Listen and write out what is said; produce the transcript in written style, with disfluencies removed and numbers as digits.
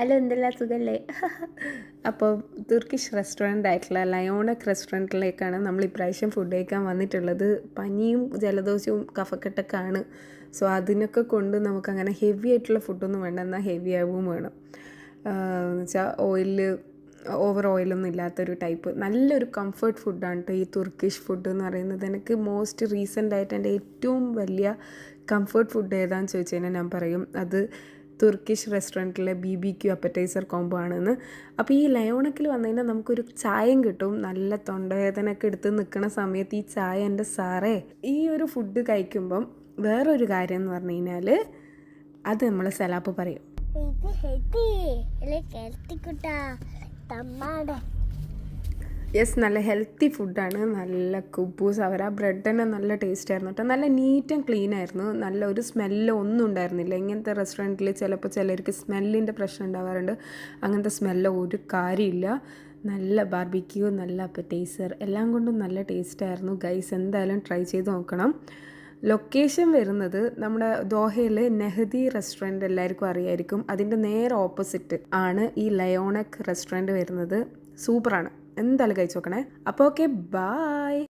അല്ല എന്തെല്ലാം സുഖല്ലേ? അപ്പോൾ തുർക്കിഷ് റെസ്റ്റോറൻ്റ് ആയിട്ടുള്ള ലയോണക് റെസ്റ്റോറൻറ്റിലേക്കാണ് നമ്മൾ ഇപ്രാവശ്യം ഫുഡ് കഴിക്കാൻ വന്നിട്ടുള്ളത്. പനിയും ജലദോഷവും കഫക്കെട്ടൊക്കെ ആണ്. സോ അതിനൊക്കെ കൊണ്ട് നമുക്കങ്ങനെ ഹെവി ആയിട്ടുള്ള ഫുഡൊന്നും വേണ്ട, എന്നാൽ ഹെവി ആവും വേണം. എന്ന് വെച്ചാൽ ഓവർ ഓയിലൊന്നും ഇല്ലാത്തൊരു ടൈപ്പ് നല്ലൊരു കംഫർട്ട് ഫുഡാണ് കേട്ടോ ഈ തുർക്കിഷ് ഫുഡ് എന്ന് പറയുന്നത്. എനിക്ക് മോസ്റ്റ് റീസെൻ്റ് ആയിട്ട് എൻ്റെ ഏറ്റവും വലിയ കംഫർട്ട് ഫുഡ് ഏതാണെന്ന് ചോദിച്ചു കഴിഞ്ഞാൽ ഞാൻ പറയും അത് തുർക്കിഷ് റെസ്റ്റോറൻറ്റിലെ BBQ അപ്പറ്റൈസർ കോംബോ ആണെന്ന്. അപ്പോൾ ഈ ലയോണക്കിൽ വന്നു കഴിഞ്ഞാൽ നമുക്കൊരു ചായയും കിട്ടും. നല്ല തൊണ്ടവേദനയൊക്കെ എടുത്ത് നിൽക്കുന്ന സമയത്ത് ഈ ചായ എൻ്റെ സാറേ. ഈ ഒരു ഫുഡ് കഴിക്കുമ്പം വേറൊരു കാര്യം എന്ന് പറഞ്ഞു കഴിഞ്ഞാൽ അത് നമ്മൾ സലാപ്പ് പറയും. യെസ്, നല്ല ഹെൽത്തി ഫുഡാണ്. നല്ല കുബൂസ് അവർ ആ ബ്രെഡ് തന്നെ നല്ല ടേസ്റ്റ് ആയിരുന്നു കേട്ടോ. നല്ല നീറ്റ് ആൻഡ് ക്ലീൻ ആയിരുന്നു. നല്ല ഒരു സ്മെല്ലോ ഒന്നും ഉണ്ടായിരുന്നില്ല. ഇങ്ങനത്തെ റെസ്റ്റോറൻറ്റിൽ ചിലപ്പോൾ ചിലർക്ക് സ്മെല്ലിൻ്റെ പ്രശ്നം ഉണ്ടാവാറുണ്ട്. അങ്ങനത്തെ സ്മെല്ലോ ഒരു കാര്യമില്ല. നല്ല ബാർബിക്യൂ, നല്ല അപ്പറ്റൈസർ, എല്ലാം കൊണ്ടും നല്ല ടേസ്റ്റായിരുന്നു. ഗൈസ് എന്തായാലും ട്രൈ ചെയ്ത് നോക്കണം. ലൊക്കേഷൻ വരുന്നത് നമ്മുടെ ദോഹയിലെ നെഹദി റെസ്റ്റോറൻറ്റ്, എല്ലാവർക്കും അറിയായിരിക്കും. അതിൻ്റെ നേരെ ഓപ്പോസിറ്റ് ആണ് ഈ ലയോണക് റെസ്റ്റോറൻറ്റ് വരുന്നത്. സൂപ്പറാണ്, എന്തായാലും കഴിച്ച് നോക്കണേ. അപ്പോൾ ഓക്കെ, ബായ്.